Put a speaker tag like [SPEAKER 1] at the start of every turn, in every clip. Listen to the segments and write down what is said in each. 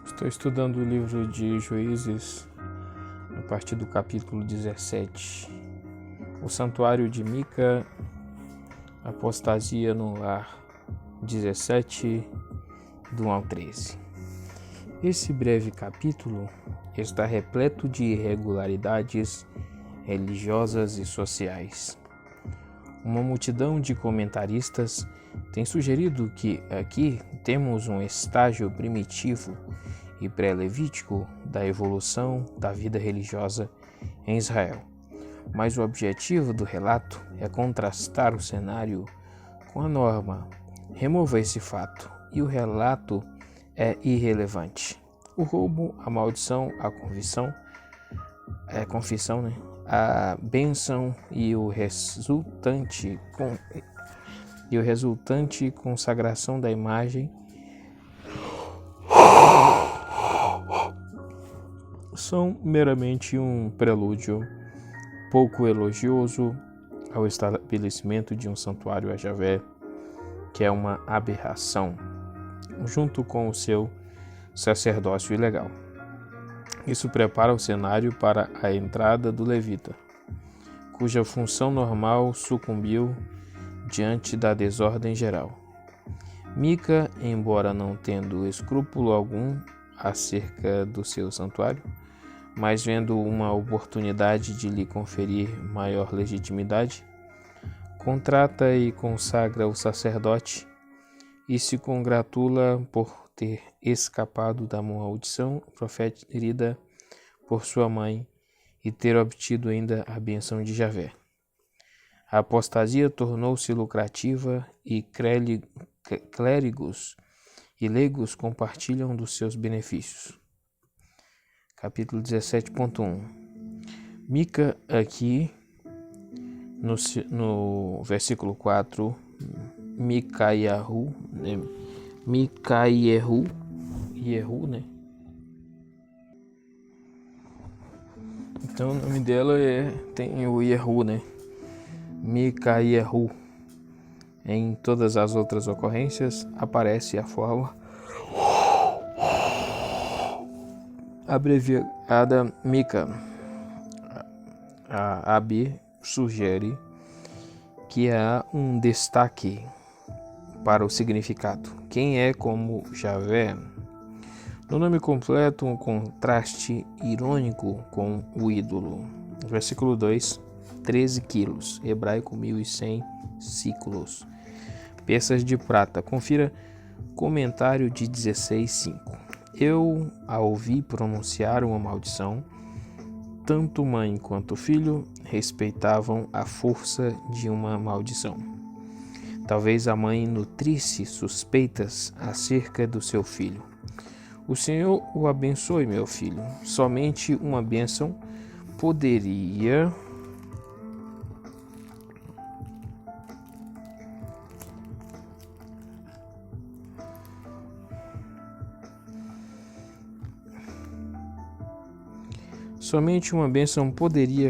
[SPEAKER 1] Estou estudando o livro de Juízes, a partir do capítulo 17. O santuário de Mica, apostasia no lar, 17, do 1 ao 13. Esse breve capítulo está repleto de irregularidades religiosas e sociais. Uma multidão de comentaristas tem sugerido que aqui temos um estágio primitivo e pré-levítico da evolução da vida religiosa em Israel. Mas o objetivo do relato é contrastar o cenário com a norma. Remova esse fato e o relato é irrelevante. O roubo, a maldição, a confissão, a bênção e o resultante consagração da imagem são meramente um prelúdio pouco elogioso ao estabelecimento de um santuário a Javé, que é uma aberração, junto com o seu sacerdócio ilegal. Isso prepara o cenário para a entrada do levita, cuja função normal sucumbiu diante da desordem geral. Mica, embora não tendo escrúpulo algum acerca do seu santuário, mas vendo uma oportunidade de lhe conferir maior legitimidade, contrata e consagra o sacerdote e se congratula por ter escapado da maldição proferida por sua mãe e ter obtido ainda a bênção de Javé. A apostasia tornou-se lucrativa e clérigos e leigos compartilham dos seus benefícios. Capítulo 17.1. Mica aqui, no versículo 4, Micaiehu, Então o nome dela tem o Yehu, Micaiehu. Em todas as outras ocorrências aparece a forma abreviada Mica. A AB sugere que há um destaque para o significado. Quem é como Javé? No nome completo, um contraste irônico com o ídolo. Versículo 2, 13 quilos, hebraico 1100 ciclos, peças de prata. Confira comentário de 16:5. Eu a ouvi pronunciar uma maldição. Tanto mãe quanto filho respeitavam a força de uma maldição. Talvez a mãe nutrisse suspeitas acerca do seu filho. O Senhor o abençoe, meu filho. Somente uma bênção poderia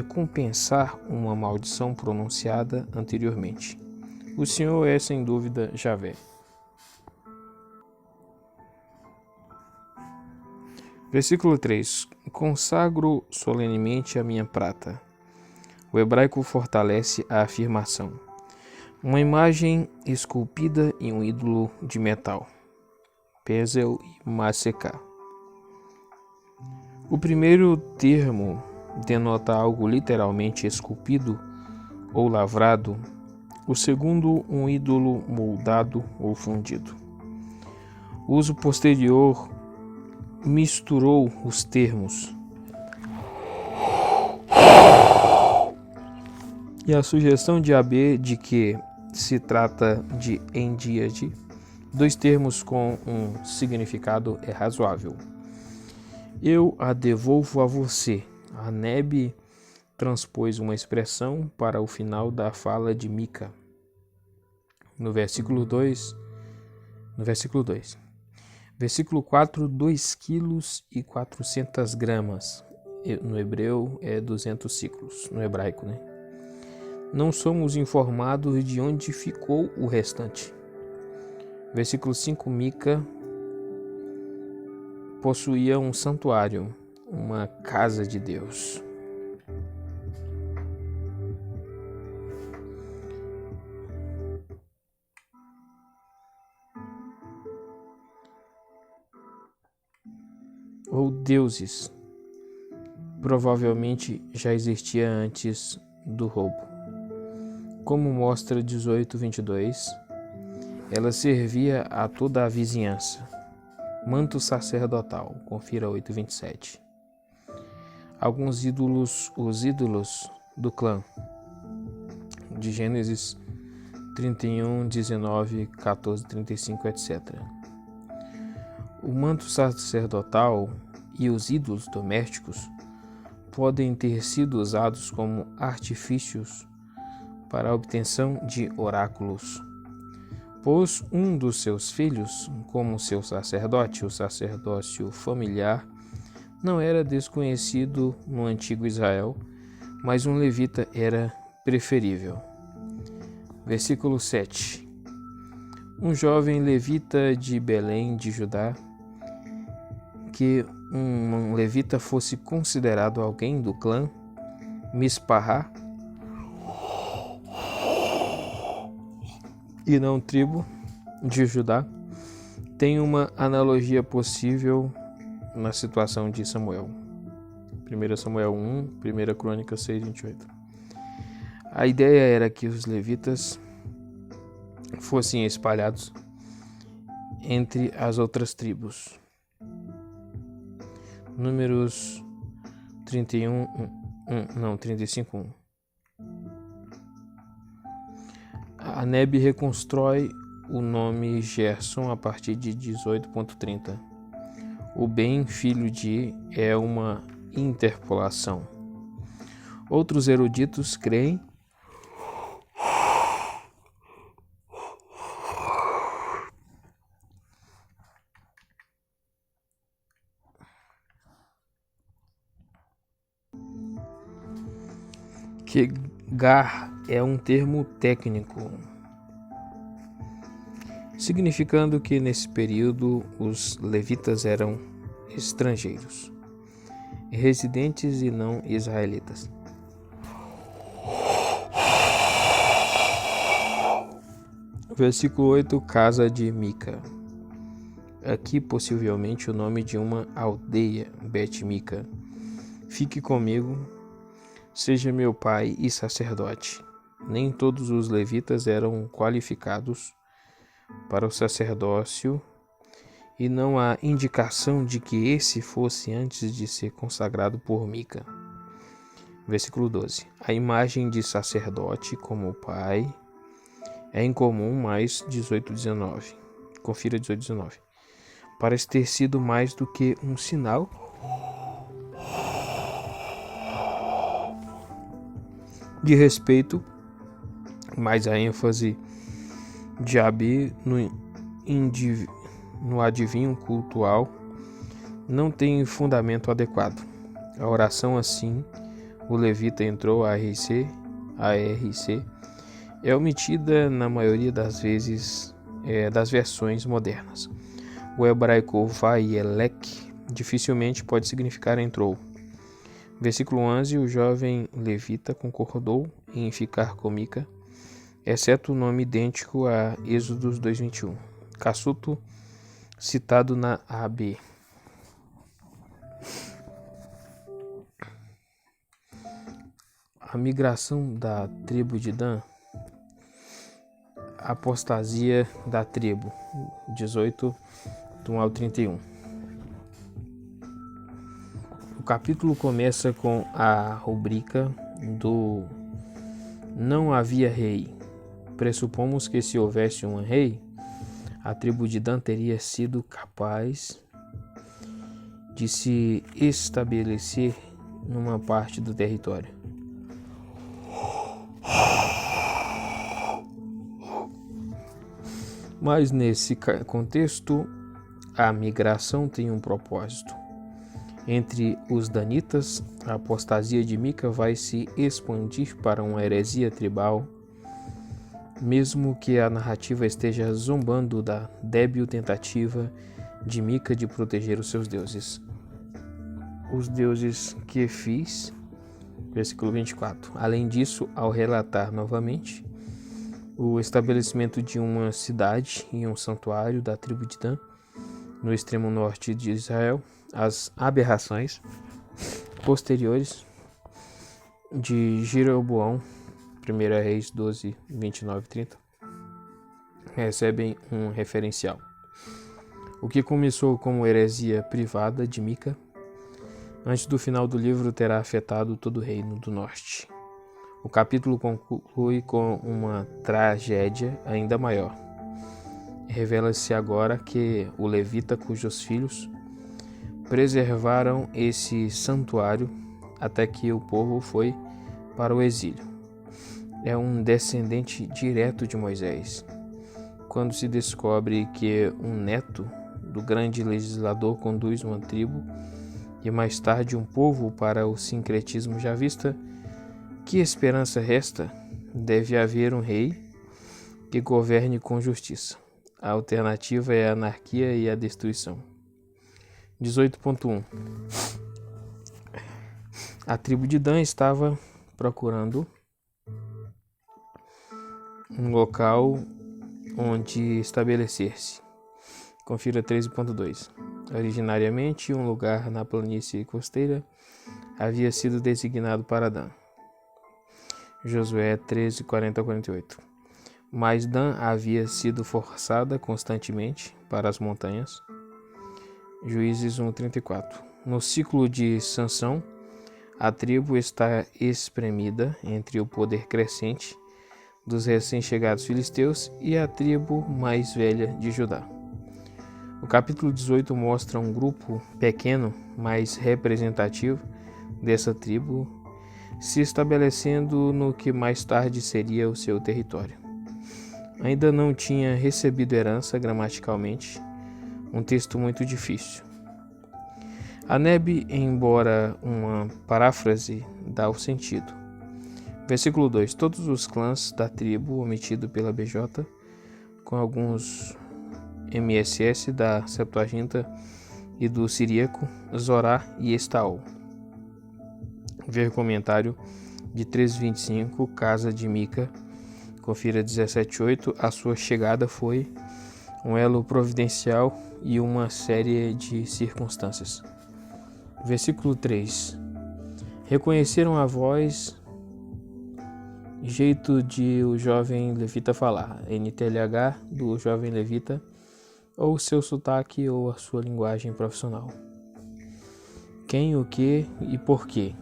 [SPEAKER 1] compensar uma maldição pronunciada anteriormente. O Senhor é, sem dúvida, Javé. Versículo 3. Consagro solenemente a minha prata. O hebraico fortalece a afirmação. Uma imagem esculpida em um ídolo de metal. Pezel e Maseká. O primeiro termo denota algo literalmente esculpido ou lavrado. O segundo, um ídolo moldado ou fundido. O uso posterior misturou os termos. E a sugestão de AB de que se trata de endíade, dois termos com um significado é razoável. Eu a devolvo a você. A Neb transpôs uma expressão para o final da fala de Mica. No versículo 2. Versículo 4, 2 quilos e 400 gramas. No hebreu é 200 ciclos, no hebraico, Não somos informados de onde ficou o restante. Versículo 5, Mica possuía um santuário, uma casa de Deus. Ou deuses. Provavelmente já existia antes do roubo. Como mostra 18:22, ela servia a toda a vizinhança. Manto sacerdotal, confira 8:27. Alguns ídolos, os ídolos do clã, de Gênesis 31, 19, 14, 35, etc. O manto sacerdotal e os ídolos domésticos podem ter sido usados como artifícios para a obtenção de oráculos, pois um dos seus filhos, como seu sacerdote, o sacerdócio familiar, não era desconhecido no antigo Israel, mas um levita era preferível. Versículo 7. Um jovem levita de Belém de Judá, que um levita fosse considerado alguém do clã Misparrá e não tribo de Judá, tem uma analogia possível na situação de Samuel. 1 Samuel 1, 1 Crônicas 6, 28. A ideia era que os levitas fossem espalhados entre as outras tribos. Números 35:1. A Neb reconstrói o nome Gerson a partir de 18:30. O bem, filho de, é uma interpolação. Outros eruditos creem que Gar é um termo técnico, significando que nesse período os levitas eram estrangeiros, residentes e não israelitas. Versículo 8, casa de Mica. Aqui possivelmente o nome de uma aldeia, Bet-Mica. Fique comigo, seja meu pai e sacerdote. Nem todos os levitas eram qualificados para o sacerdócio e não há indicação de que esse fosse antes de ser consagrado por Mica. Versículo 12. A imagem de sacerdote como pai é incomum, mais 18:19. Confira 18:19. Parece ter sido mais do que um sinal de respeito, mas a ênfase de Abi no adivinho cultual não tem fundamento adequado. A oração assim, o levita entrou a ARC, é omitida na maioria das vezes das versões modernas. O hebraico Vayelek dificilmente pode significar entrou. Versículo 11, o jovem levita concordou em ficar com Mica, exceto o nome idêntico a Êxodos 2:21. Cassuto, citado na AB. A migração da tribo de Dan, a apostasia da tribo, 18:1-31. O capítulo começa com a rubrica do não havia rei. Pressupomos que se houvesse um rei, a tribo de Dan teria sido capaz de se estabelecer numa parte do território. Mas nesse contexto, a migração tem um propósito. Entre os danitas, a apostasia de Mica vai se expandir para uma heresia tribal, mesmo que a narrativa esteja zombando da débil tentativa de Mica de proteger os seus deuses. Os deuses que fiz, versículo 24. Além disso, ao relatar novamente o estabelecimento de uma cidade e um santuário da tribo de Dan, no extremo norte de Israel, as aberrações posteriores de Jeroboão, 1 Reis 12, 29 e 30, recebem um referencial. O que começou como heresia privada de Mica, antes do final do livro terá afetado todo o reino do norte. O capítulo conclui com uma tragédia ainda maior. Revela-se agora que o levita cujos filhos preservaram esse santuário até que o povo foi para o exílio é um descendente direto de Moisés. Quando se descobre que um neto do grande legislador conduz uma tribo e mais tarde um povo para o sincretismo javista, que esperança resta? Deve haver um rei que governe com justiça. A alternativa é a anarquia e a destruição. 18.1 A tribo de Dan estava procurando um local onde estabelecer-se. Confira 13.2. Originariamente, um lugar na planície costeira havia sido designado para Dan. Josué 13, 40-48. Mas Dan havia sido forçada constantemente para as montanhas. Juízes 1:34. No ciclo de Sansão, a tribo está espremida entre o poder crescente dos recém-chegados filisteus e a tribo mais velha de Judá. O capítulo 18 mostra um grupo pequeno, mas representativo dessa tribo, se estabelecendo no que mais tarde seria o seu território. Ainda não tinha recebido herança gramaticalmente, um texto muito difícil. Aneb, embora uma paráfrase, dá o sentido. Versículo 2. Todos os clãs da tribo, omitido pela BJ, com alguns MSS da Septuaginta e do Siríaco, Zorá e Estaol. Ver comentário de 3:25, Casa de Mica, confira 17:8. A sua chegada foi um elo providencial e uma série de circunstâncias. Versículo 3. Reconheceram a voz, jeito de o jovem levita falar, NTLH do jovem levita, ou seu sotaque ou a sua linguagem profissional. Quem, o que e por quê?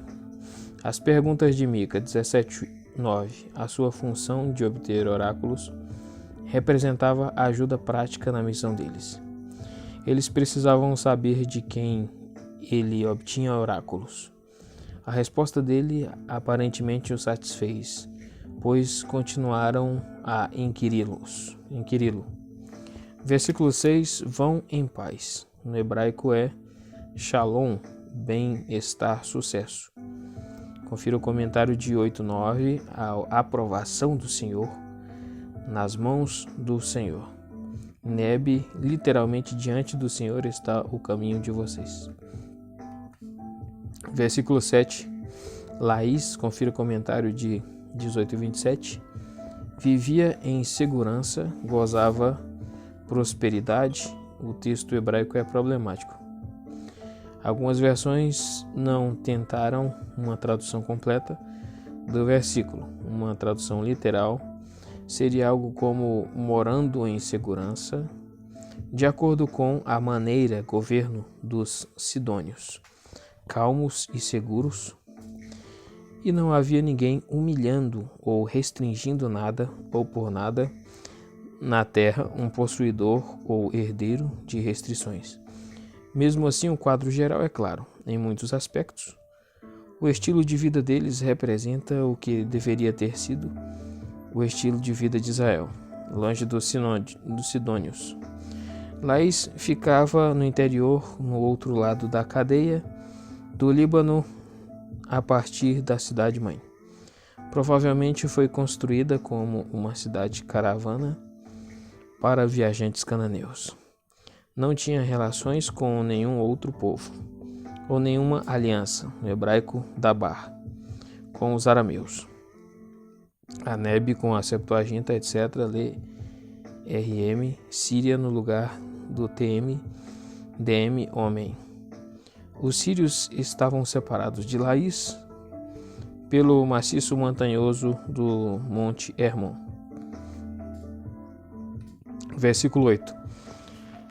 [SPEAKER 1] As perguntas de Mica 17:9. A sua função de obter oráculos representava a ajuda prática na missão deles. Eles precisavam saber de quem ele obtinha oráculos. A resposta dele aparentemente o satisfez, pois continuaram a inquiri-lo. Versículo 6. Vão em paz. No hebraico é shalom, bem-estar, sucesso. Confira o comentário de 8:9. A aprovação do Senhor, nas mãos do Senhor. Neb, literalmente diante do Senhor está o caminho de vocês. Versículo 7. Laís, confira o comentário de 18:27. Vivia em segurança, gozava prosperidade. O texto hebraico é problemático. Algumas versões não tentaram uma tradução completa do versículo. Uma tradução literal seria algo como morando em segurança, de acordo com a maneira governo dos sidônios, calmos e seguros, e não havia ninguém humilhando ou restringindo nada ou por nada na terra, um possuidor ou herdeiro de restrições. Mesmo assim, o quadro geral é claro, em muitos aspectos. O estilo de vida deles representa o que deveria ter sido o estilo de vida de Israel, longe dos sidônios. Laís ficava no interior, no outro lado da cadeia do Líbano, a partir da cidade-mãe. Provavelmente foi construída como uma cidade caravana para viajantes cananeus. Não tinha relações com nenhum outro povo, ou nenhuma aliança, no hebraico dabar, com os arameus. A Neb com a Septuaginta, etc., lê RM, Síria no lugar do TM, DM, homem. Os sírios estavam separados de Laís pelo maciço montanhoso do Monte Hermon. Versículo 8.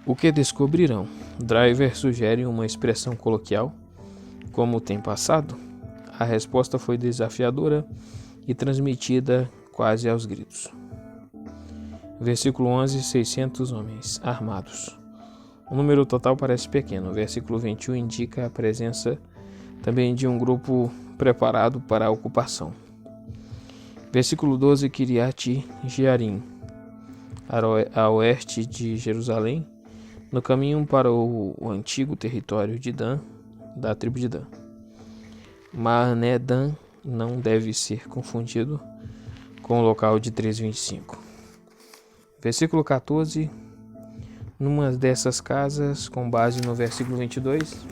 [SPEAKER 1] O que descobrirão? Driver sugere uma expressão coloquial, como tem passado? A resposta foi desafiadora e transmitida quase aos gritos. Versículo 11, 600 homens armados. O número total parece pequeno. Versículo 21 indica a presença também de um grupo preparado para a ocupação. Versículo 12, Kiriat Jearim, a oeste de Jerusalém, no caminho para o antigo território de Dan, da tribo de Dan. Mahané Dan não deve ser confundido com o local de 3:25. Versículo 14. Numa dessas casas, com base no versículo 22,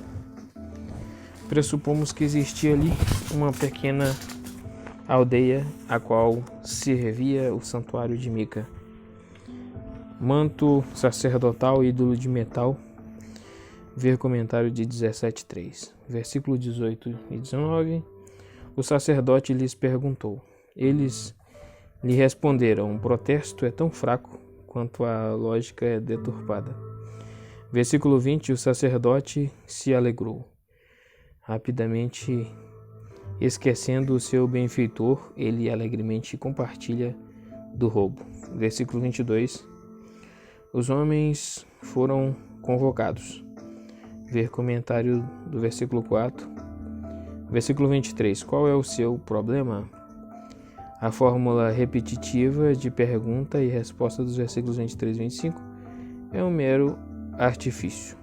[SPEAKER 1] pressupomos que existia ali uma pequena aldeia a qual servia o santuário de Mica. Manto sacerdotal, ídolo de metal. Ver comentário de 17:3. Versículo 18 e 19. O sacerdote lhes perguntou. Eles lhe responderam: o protesto é tão fraco quanto a lógica é deturpada. Versículo 20. O sacerdote se alegrou. Rapidamente, esquecendo o seu benfeitor, ele alegremente compartilha do roubo. Versículo 22. Os homens foram convocados. Ver comentário do versículo 4. Versículo 23. Qual é o seu problema? A fórmula repetitiva de pergunta e resposta dos versículos 23 e 25 é um mero artifício.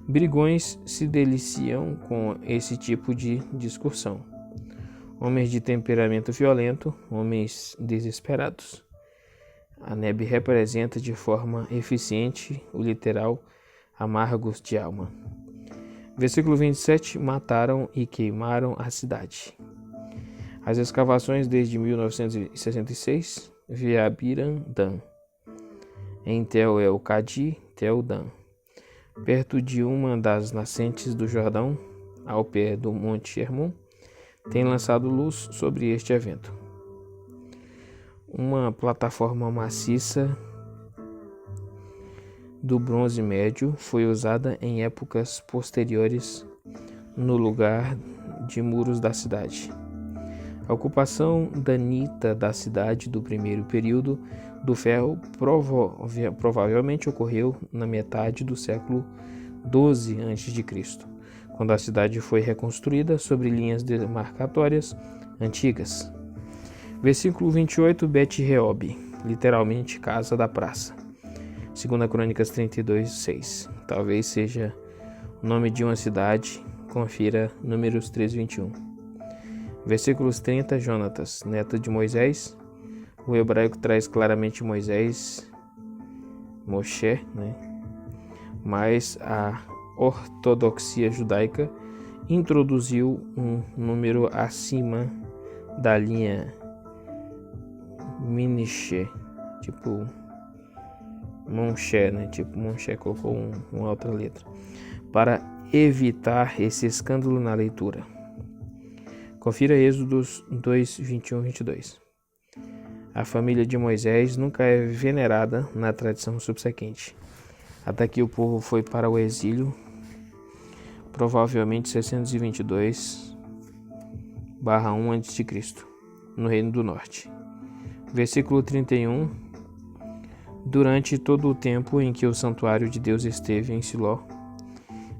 [SPEAKER 1] Brigões se deliciam com esse tipo de discussão. Homens de temperamento violento, homens desesperados. A Neb representa de forma eficiente o literal amargos de alma. Versículo 27. Mataram e queimaram a cidade. As escavações desde 1966 viabiram Dan. Em Tel El-Cadi, Tel Dan, perto de uma das nascentes do Jordão, ao pé do Monte Hermon, tem lançado luz sobre este evento. Uma plataforma maciça do Bronze Médio foi usada em épocas posteriores no lugar de muros da cidade. A ocupação danita da cidade do primeiro período do ferro provavelmente ocorreu na metade do século XII a.C., quando a cidade foi reconstruída sobre linhas demarcatórias antigas. Versículo 28, Bet-Reob, literalmente casa da praça. 2 Crônicas 32:6. Talvez seja o nome de uma cidade. Confira Números 3:21. Versículos 30, Jonatas, neto de Moisés. O hebraico traz claramente Moisés, Moshe, mas a ortodoxia judaica introduziu um número acima da linha Miniché, tipo Monché, Tipo Monché colocou uma outra letra, para evitar esse escândalo na leitura. Confira Êxodos 2:21-22. A família de Moisés nunca é venerada na tradição subsequente, até que o povo foi para o exílio, provavelmente 622/1 a.C., no Reino do Norte. Versículo 31. Durante todo o tempo em que o santuário de Deus esteve em Siló,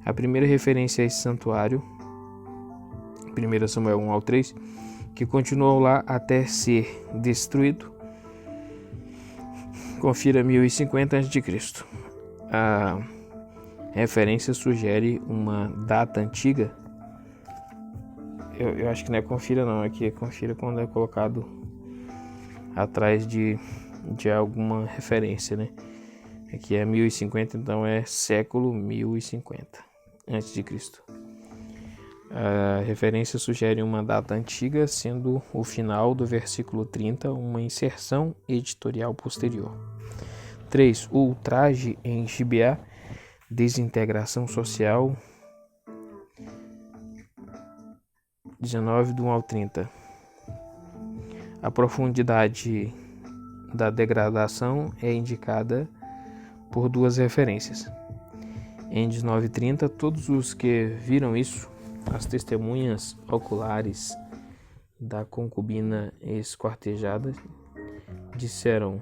[SPEAKER 1] a primeira referência a esse santuário, 1 Samuel 1-3, que continuou lá até ser destruído, confira 1050 a.C. A referência sugere uma data antiga. Eu acho que não é confira não, aqui é confira quando é colocado atrás de alguma referência, Aqui é 1050, então é século 1050 a.C. A referência sugere uma data antiga, sendo o final do versículo 30 uma inserção editorial posterior. 3. O ultraje em Gibeá, desintegração social, 19 do 1 ao 30. A profundidade da degradação é indicada por duas referências. Em 19:30, todos os que viram isso, as testemunhas oculares da concubina esquartejada, disseram: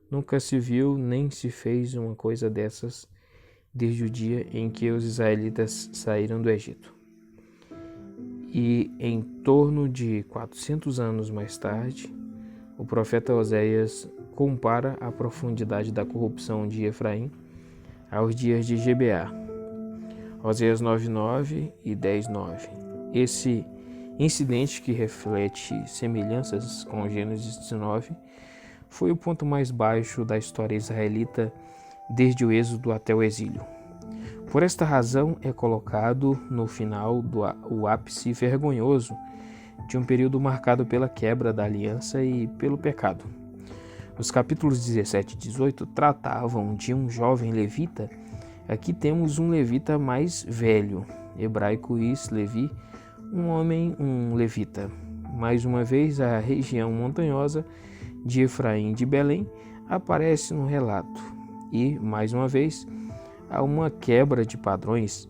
[SPEAKER 1] nunca se viu nem se fez uma coisa dessas desde o dia em que os israelitas saíram do Egito. E em torno de 400 anos mais tarde, o profeta Oséias compara a profundidade da corrupção de Efraim aos dias de Gibeá. Oséias 9:9 e 10:9. Esse incidente, que reflete semelhanças com Gênesis 19, foi o ponto mais baixo da história israelita desde o êxodo até o exílio. Por esta razão é colocado no final o ápice vergonhoso de um período marcado pela quebra da aliança e pelo pecado. Os capítulos 17 e 18 tratavam de um jovem levita. Aqui temos um levita mais velho, hebraico is Levi, um levita. Mais uma vez, a região montanhosa de Efraim de Belém aparece no relato. E, mais uma vez, há uma quebra de padrões,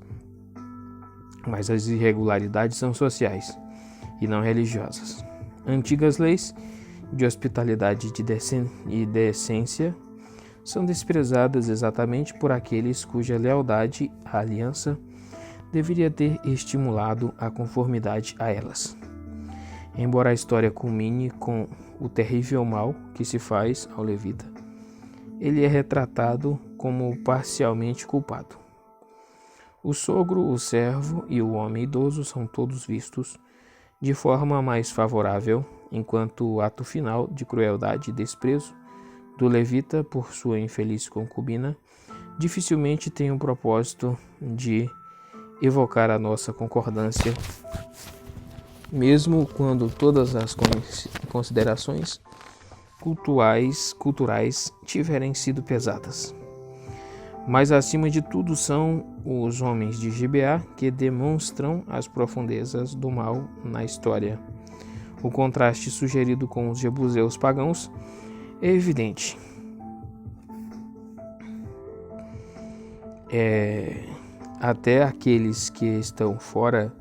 [SPEAKER 1] mas as irregularidades são sociais e não religiosas. Antigas leis de hospitalidade e decência são desprezadas exatamente por aqueles cuja lealdade à aliança deveria ter estimulado a conformidade a elas. Embora a história culmine com o terrível mal que se faz ao levita, ele é retratado como parcialmente culpado. O sogro, o servo e o homem idoso são todos vistos de forma mais favorável, enquanto o ato final de crueldade e desprezo do levita por sua infeliz concubina dificilmente tem o propósito de evocar a nossa concordância, mesmo quando todas as considerações culturais tiverem sido pesadas. Mas acima de tudo são os homens de Gibeá que demonstram as profundezas do mal na história. O contraste sugerido com os jebuseus pagãos é evidente. Até aqueles que estão fora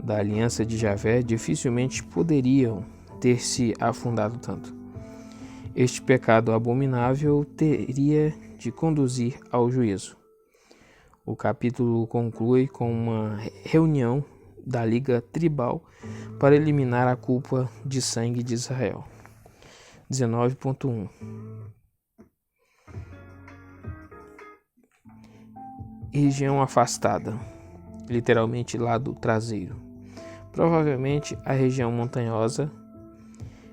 [SPEAKER 1] da aliança de Javé dificilmente poderiam ter se afundado tanto. Este pecado abominável teria de conduzir ao juízo. O capítulo conclui com uma reunião da Liga Tribal para eliminar a culpa de sangue de Israel. 19.1. Região afastada, literalmente lado traseiro. Provavelmente a região montanhosa,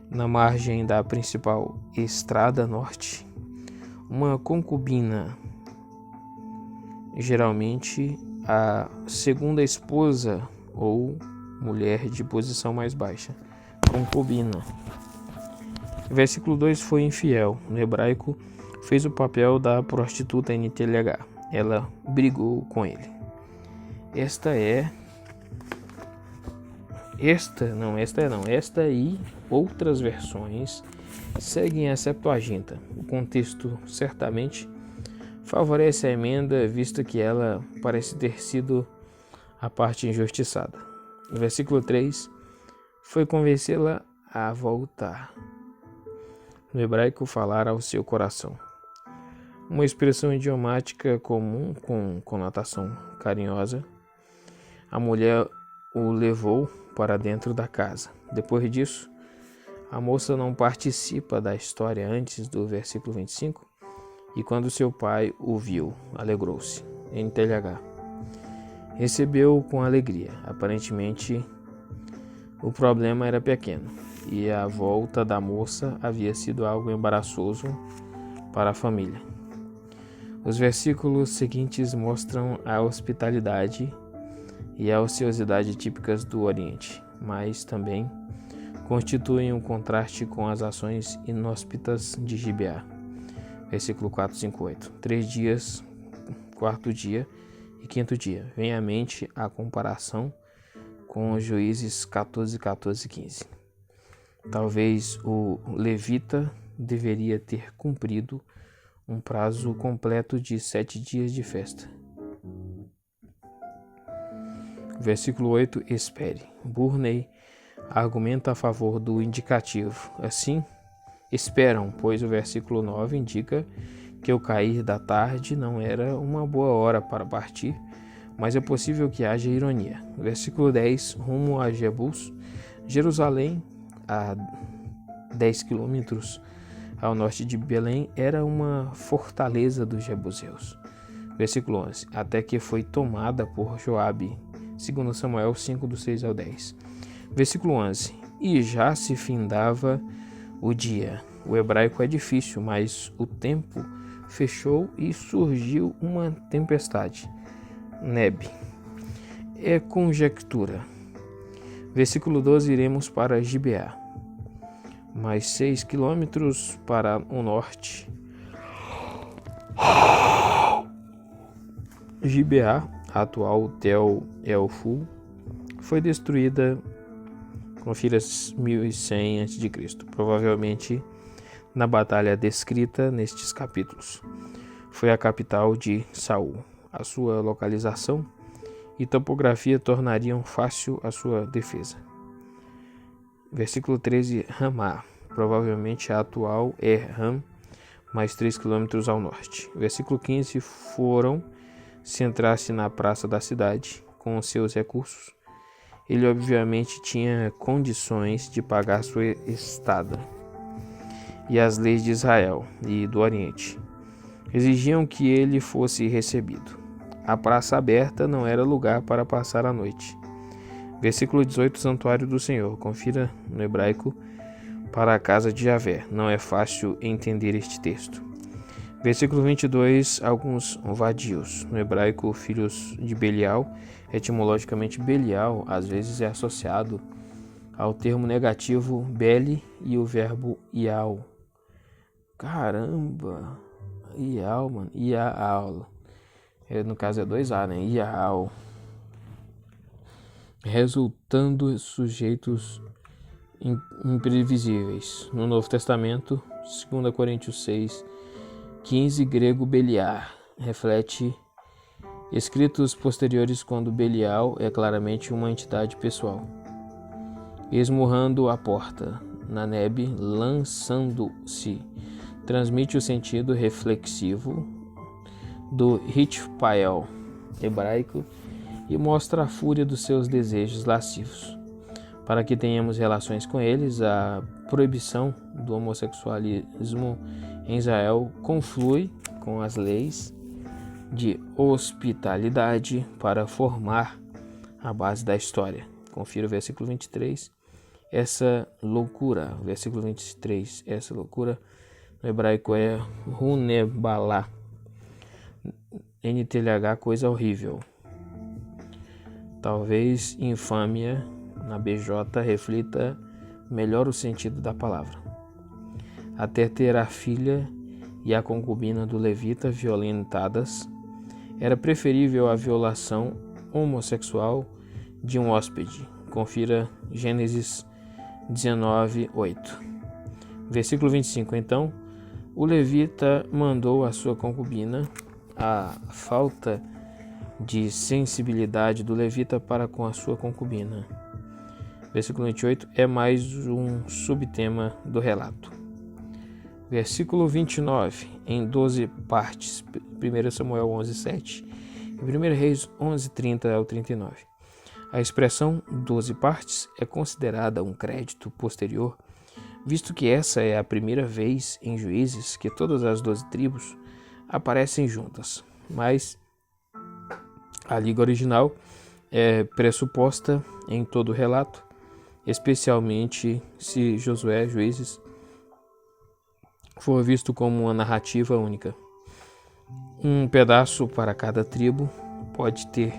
[SPEAKER 1] na margem da principal estrada norte. Uma concubina, geralmente a segunda esposa ou mulher de posição mais baixa. Concubina. Versículo 2. Foi infiel. No hebraico, fez o papel da prostituta NTLH. Ela brigou com ele. Esta e outras versões seguem a Septuaginta. O contexto certamente favorece a emenda, visto que ela parece ter sido a parte injustiçada. No versículo 3, foi convencê-la a voltar. No hebraico, falar ao seu coração. Uma expressão idiomática comum com conotação carinhosa. A mulher o levou para dentro da casa. Depois disso, a moça não participa da história antes do versículo 25, e quando seu pai o viu, alegrou-se. NTLH. Recebeu com alegria. Aparentemente, o problema era pequeno, e a volta da moça havia sido algo embaraçoso para a família. Os versículos seguintes mostram a hospitalidade e a ociosidade típicas do Oriente, mas também constituem um contraste com as ações inóspitas de Gibeá. Versículo 4, 5, 8. 3 dias, quarto dia e quinto dia. Vem à mente a comparação com Juízes 14, 14 e 15. Talvez o levita deveria ter cumprido um prazo completo de 7 dias de festa. Versículo 8, espere. Burney argumenta a favor do indicativo. Assim, esperam, pois o versículo 9 indica que o cair da tarde não era uma boa hora para partir, mas é possível que haja ironia. Versículo 10, rumo a Jebus, Jerusalém, a 10 quilômetros ao norte de Belém, era uma fortaleza dos jebuseus. Versículo 11, até que foi tomada por Joabe, 2 Samuel 5, do 6 ao 10. Versículo 11, e já se findava o dia. O hebraico é difícil, mas o tempo fechou e surgiu uma tempestade. Neb. É conjectura. Versículo 12, iremos para Gibeá, mais 6 quilômetros para o norte. Gibeá, atual Tel El-Ful, foi destruída, confira, 1100 a.C., provavelmente na batalha descrita nestes capítulos. Foi a capital de Saul. A sua localização e topografia tornariam fácil a sua defesa. Versículo 13, Ramá, provavelmente a atual Ram, mais 3 quilômetros ao norte. Versículo 15, foram centrar-se na praça da cidade com os seus recursos. Ele obviamente tinha condições de pagar sua estada. E as leis de Israel e do Oriente exigiam que ele fosse recebido. A praça aberta não era lugar para passar a noite. Versículo 18, Santuário do Senhor. Confira no hebraico, para a casa de Javé. Não é fácil entender este texto. Versículo 22, alguns vadios. No hebraico, filhos de Belial. Etimologicamente, Belial às vezes é associado ao termo negativo Beli e o verbo Ial. Caramba! Ial, mano. Ial. No caso é 2A, né? Ial. Resultando sujeitos imprevisíveis. No Novo Testamento, 2 Coríntios 6, 15, grego Beliar, reflete escritos posteriores quando Belial é claramente uma entidade pessoal. Esmurrando a porta, Naneb, lançando-se, transmite o sentido reflexivo do Hitpael hebraico e mostra a fúria dos seus desejos lascivos. Para que tenhamos relações com eles, a proibição do homossexualismo em Israel conflui com as leis de hospitalidade para formar a base da história. Confira o versículo 23. Essa loucura, versículo 23, essa loucura no hebraico é Runebalá. NTLH, coisa horrível. Talvez infâmia na BJ reflita melhor o sentido da palavra. Até ter a filha e a concubina do levita violentadas, era preferível a violação homossexual de um hóspede. Confira Gênesis 19, 8. Versículo 25. Então, o levita mandou a sua concubina. A falta de sensibilidade do levita para com a sua concubina. Versículo 28 é mais um subtema do relato. Versículo 29, em 12 partes, 1 Samuel 11, 7 e 1 Reis 11, 30 ao 39. A expressão 12 partes é considerada um crédito posterior, visto que essa é a primeira vez em Juízes que todas as 12 tribos aparecem juntas, mas a língua original é pressuposta em todo o relato, especialmente se Josué, Juízes, for visto como uma narrativa única. Um pedaço para cada tribo pode ter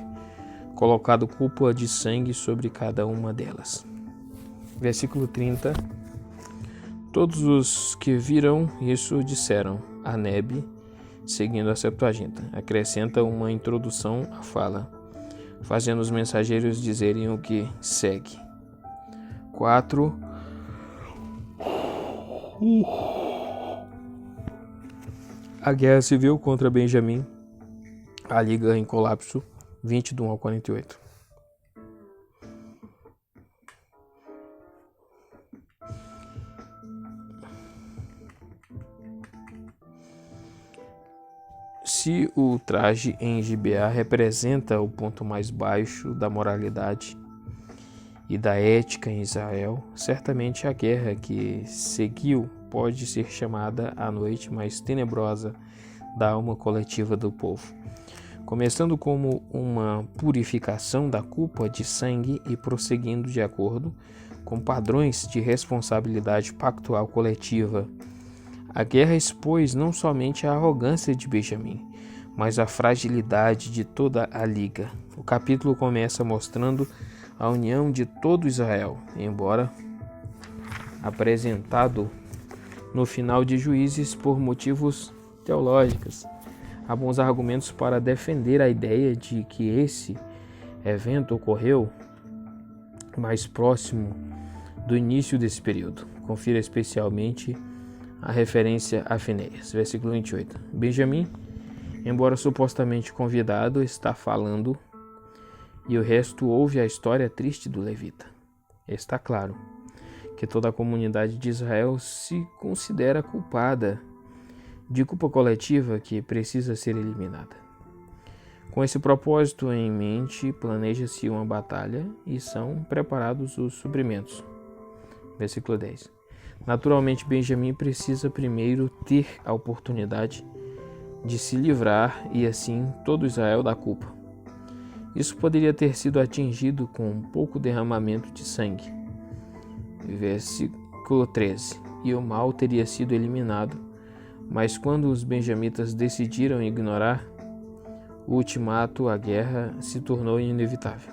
[SPEAKER 1] colocado culpa de sangue sobre cada uma delas. Versículo 30. Todos os que viram isso disseram a Nebe, seguindo a Septuaginta. Acrescenta uma introdução à fala, fazendo os mensageiros dizerem o que segue. 4. A guerra civil contra Benjamim, a liga em colapso, 20 do 1 ao 48. Se o traje em Gibeá representa o ponto mais baixo da moralidade e da ética em Israel, certamente a guerra que seguiu pode ser chamada a noite mais tenebrosa da alma coletiva do povo, começando como uma purificação da culpa de sangue e prosseguindo de acordo com padrões de responsabilidade pactual coletiva. A guerra expôs não somente a arrogância de Benjamim, mas a fragilidade de toda a liga. O capítulo começa mostrando a união de todo Israel, embora apresentado no final de Juízes por motivos teológicos. Há bons argumentos para defender a ideia de que esse evento ocorreu mais próximo do início desse período. Confira especialmente a referência a Finéias, versículo 28. Benjamim, embora supostamente convidado, está falando e o resto ouve a história triste do levita. Está claro que toda a comunidade de Israel se considera culpada de culpa coletiva que precisa ser eliminada. Com esse propósito em mente, planeja-se uma batalha e são preparados os suprimentos. Versículo 10. Naturalmente, Benjamim precisa primeiro ter a oportunidade de se livrar e assim todo Israel da culpa. Isso poderia ter sido atingido com um pouco derramamento de sangue. Versículo 13. E o mal teria sido eliminado, mas quando os benjamitas decidiram ignorar o ultimato, a guerra se tornou inevitável.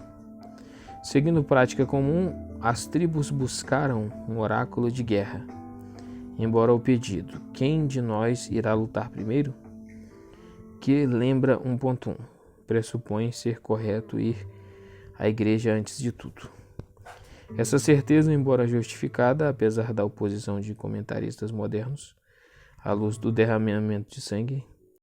[SPEAKER 1] Seguindo prática comum, as tribos buscaram um oráculo de guerra. Embora o pedido, quem de nós irá lutar primeiro? Que lembra 1.1, pressupõe ser correto ir à igreja antes de tudo. Essa certeza, embora justificada, apesar da oposição de comentaristas modernos, à luz do derramamento de sangue,